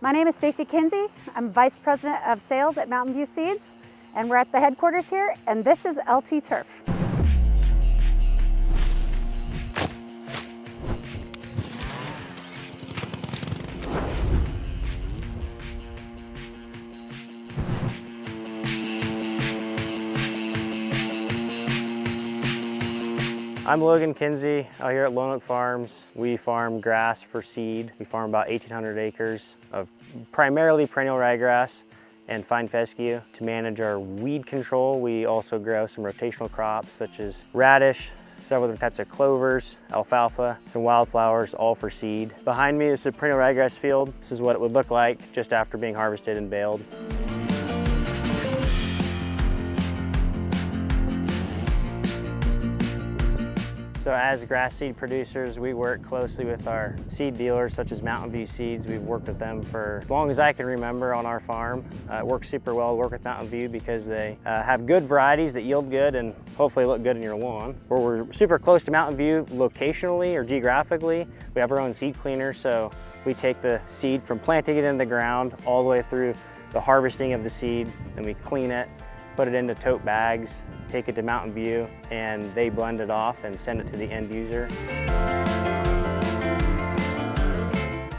My name is Stacy Kinsey. I'm Vice President of Sales at Mountain View Seeds, and we're at the headquarters here, and this is LT Turf. I'm Logan Kinsey out here at Lone Oak Farms. We farm grass for seed. We farm about 1,800 acres of primarily perennial ryegrass and fine fescue. To manage our weed control, we also grow some rotational crops such as radish, several different types of clovers, alfalfa, some wildflowers, all for seed. Behind me is a perennial ryegrass field. This is what it would look like just after being harvested and baled. So as grass seed producers, we work closely with our seed dealers such as Mountain View Seeds. We've worked with them for as long as I can remember on our farm. It works super well to work with Mountain View because they have good varieties that yield good and hopefully look good in your lawn. We're super close to Mountain View locationally or geographically. We have our own seed cleaner, so we take the seed from planting it in the ground all the way through the harvesting of the seed, and we clean it, put it into tote bags, take it to Mountain View, and they blend it off and send it to the end user.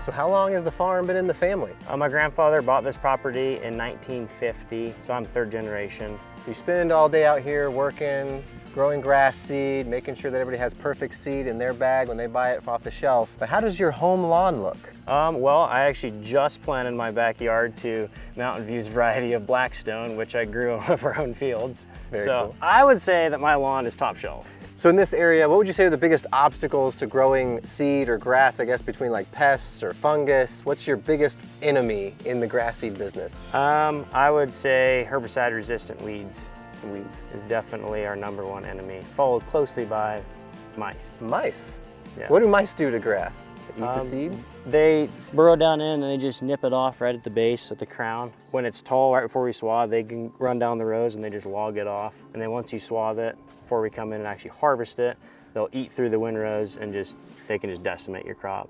So how long has the farm been in the family? My grandfather bought this property in 1950, so I'm third generation. You spend all day out here working, growing grass seed, making sure that everybody has perfect seed in their bag when they buy it off the shelf. But how does your home lawn look? Well, I actually just planted my backyard to Mountain View's variety of Blackstone, which I grew on one of our own fields. Very so cool. I would say that my lawn is top shelf. So in this area, what would you say are the biggest obstacles to growing seed or grass, I guess, between like pests or fungus? What's your biggest enemy in the grass seed business? I would say herbicide-resistant weeds. Weeds is definitely our #1 enemy, followed closely by mice. Mice? Yeah. What do mice do to grass? Eat the seed? They burrow down in and they just nip it off right at the base, at the crown. When it's tall, right before we swathe, they can run down the rows and they just log it off. And then once you swathe it, before we come in and actually harvest it, they'll eat through the windrows and they can just decimate your crop.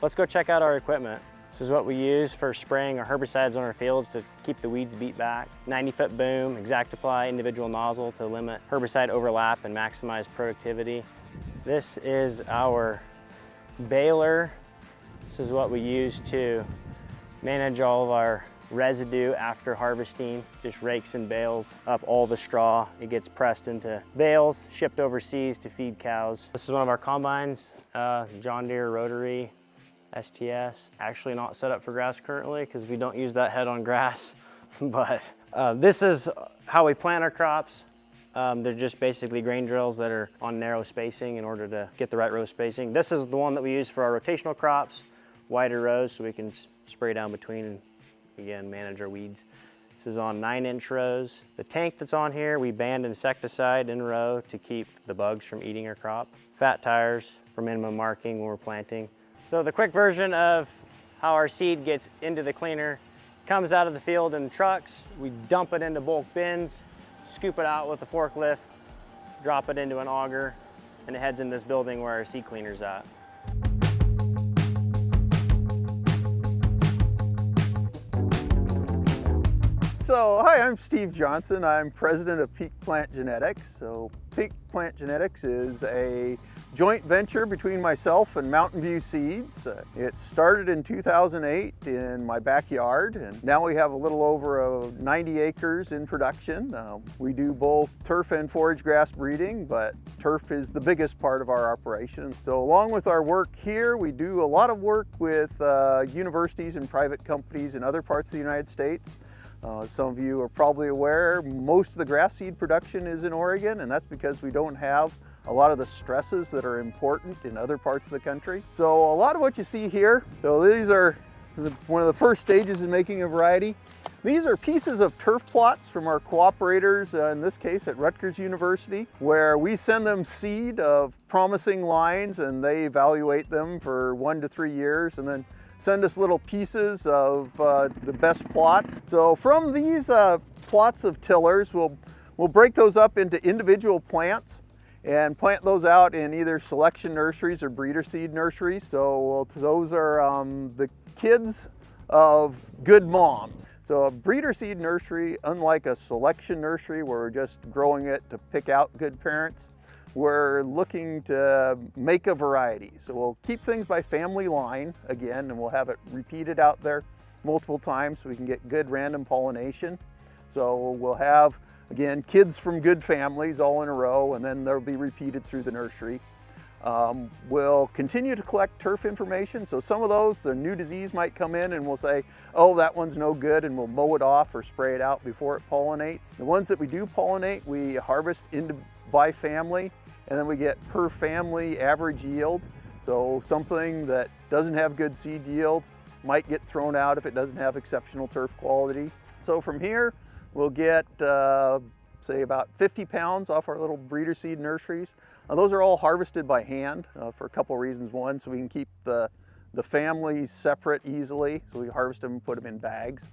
Let's go check out our equipment. This is what we use for spraying our herbicides on our fields to keep the weeds beat back. 90-foot boom, ExactApply individual nozzle to limit herbicide overlap and maximize productivity. This is our baler. This is what we use to manage all of our residue after harvesting. Just rakes and bales up all the straw. It gets pressed into bales, shipped overseas to feed cows. This is one of our combines, John Deere rotary STS. Actually not set up for grass currently because we don't use that head on grass, but this is how we plant our crops. They're just basically grain drills that are on narrow spacing in order to get the right row spacing. This is the one that we use for our rotational crops, wider rows so we can spray down between and again manage our weeds. This is on 9-inch rows. The tank that's on here, we band insecticide in row to keep the bugs from eating our crop. Fat tires for minimum marking when we're planting. So the quick version of how our seed gets into the cleaner, comes out of the field in trucks, we dump it into bulk bins, scoop it out with a forklift, drop it into an auger, and it heads in this building where our seed cleaner's at. So, hi, I'm Steve Johnson. I'm president of Peak Plant Genetics. So, Peak Plant Genetics is a joint venture between myself and Mountain View Seeds. It started in 2008 in my backyard, and now we have a little over 90 acres in production. We do both turf and forage grass breeding, but turf is the biggest part of our operation. So along with our work here, we do a lot of work with universities and private companies in other parts of the United States. Some of you are probably aware most of the grass seed production is in Oregon, and that's because we don't have a lot of the stresses that are important in other parts of the country. So a lot of what you see here, so these are one of the first stages in making a variety. These are pieces of turf plots from our cooperators, in this case at Rutgers University, where we send them seed of promising lines and they evaluate them for 1 to 3 years and then send us little pieces of the best plots. So from these plots of tillers, we'll break those up into individual plants, and plant those out in either selection nurseries or breeder seed nurseries. So those are the kids of good moms. So a breeder seed nursery, unlike a selection nursery where we're just growing it to pick out good parents, we're looking to make a variety. So we'll keep things by family line again, and we'll have it repeated out there multiple times so we can get good random pollination. So we'll have, again, kids from good families all in a row, and then they'll be repeated through the nursery. We'll continue to collect turf information. So some of those, the new disease might come in and we'll say, oh, that one's no good, and we'll mow it off or spray it out before it pollinates. The ones that we do pollinate, we harvest by family, and then we get per family average yield. So something that doesn't have good seed yield might get thrown out if it doesn't have exceptional turf quality. So from here, we'll get say about 50 pounds off our little breeder seed nurseries. Those are all harvested by hand for a couple reasons. One, so we can keep the families separate easily, so we harvest them and put them in bags.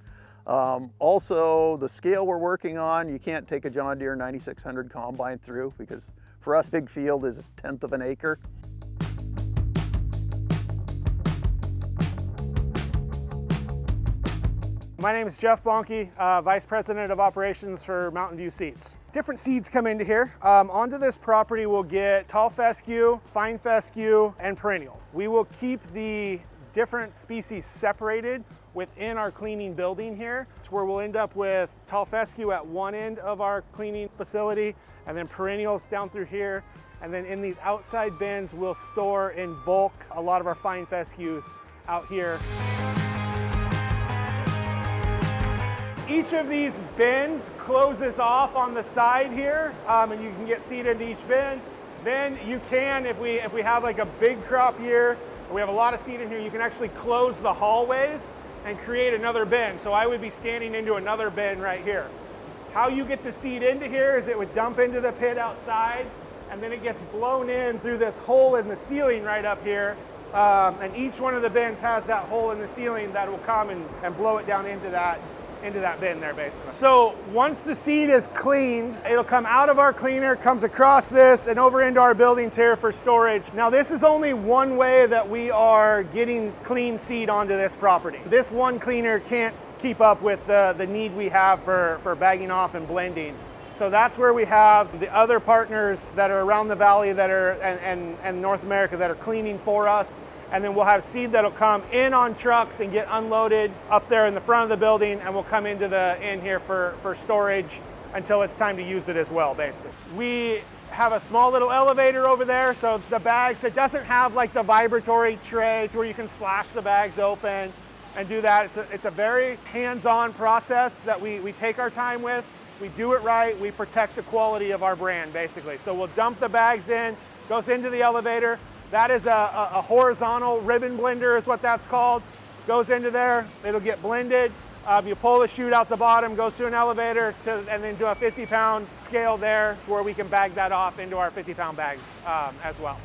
Also, the scale we're working on, you can't take a John Deere 9600 combine through, because for us, big field is 1/10 of an acre. My name is Jeff Bonke, Vice President of Operations for Mountain View Seeds. Different seeds come into here. Onto this property we'll get tall fescue, fine fescue, and perennial. We will keep the different species separated within our cleaning building here. It's where we'll end up with tall fescue at one end of our cleaning facility, and then perennials down through here. And then in these outside bins, we'll store in bulk a lot of our fine fescues out here. Each of these bins closes off on the side here, and you can get seed into each bin. Then you can, if we have like a big crop year, or we have a lot of seed in here, you can actually close the hallways and create another bin. So I would be standing into another bin right here. How you get the seed into here is it would dump into the pit outside, and then it gets blown in through this hole in the ceiling right up here. And each one of the bins has that hole in the ceiling that will come and blow it down into that bin there, basically. So once the seed is cleaned, it'll come out of our cleaner, comes across this and over into our buildings here for storage. Now this is only one way that we are getting clean seed onto this property. This one cleaner can't keep up with the need we have for bagging off and blending. So that's where we have the other partners that are around the valley that are and North America that are cleaning for us. And then we'll have seed that'll come in on trucks and get unloaded up there in the front of the building, and we'll come into in here for storage until it's time to use it as well, basically. We have a small little elevator over there, so the bags, it doesn't have like the vibratory tray to where you can slash the bags open and do that. It's a very hands-on process that we take our time with. We do it right, we protect the quality of our brand, basically. So we'll dump the bags in, goes into the elevator. That is a horizontal ribbon blender is what that's called. Goes into there, it'll get blended. You pull the chute out the bottom, goes through an elevator, and then do a 50-pound scale there to where we can bag that off into our 50-pound bags as well.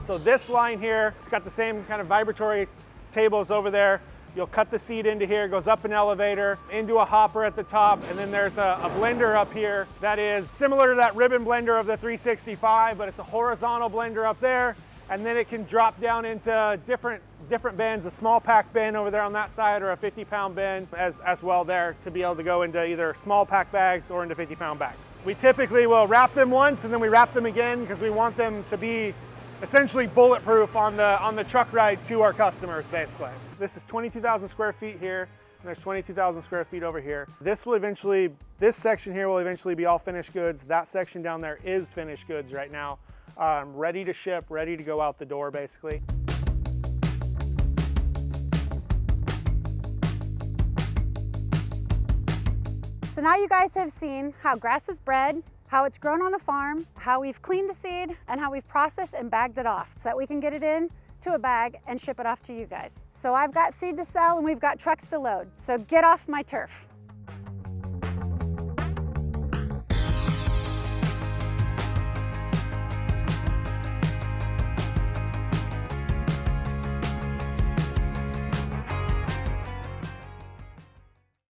So this line here, it's got the same kind of vibratory tables over there. You'll cut the seed into here, goes up an elevator, into a hopper at the top, and then there's a blender up here that is similar to that ribbon blender of the 365, but it's a horizontal blender up there, and then it can drop down into different bins, a small pack bin over there on that side, or a 50-pound bin as well there, to be able to go into either small pack bags or into 50-pound bags. We typically will wrap them once, and then we wrap them again, because we want them to be essentially bulletproof on the truck ride to our customers, basically. This is 22,000 square feet here, and there's 22,000 square feet over here. This section here will eventually be all finished goods. That section down there is finished goods right now, ready to ship, ready to go out the door, basically. So now you guys have seen how grass is bred, how it's grown on the farm, how we've cleaned the seed, and how we've processed and bagged it off so that we can get it in to a bag and ship it off to you guys. So I've got seed to sell and we've got trucks to load. So get off my turf.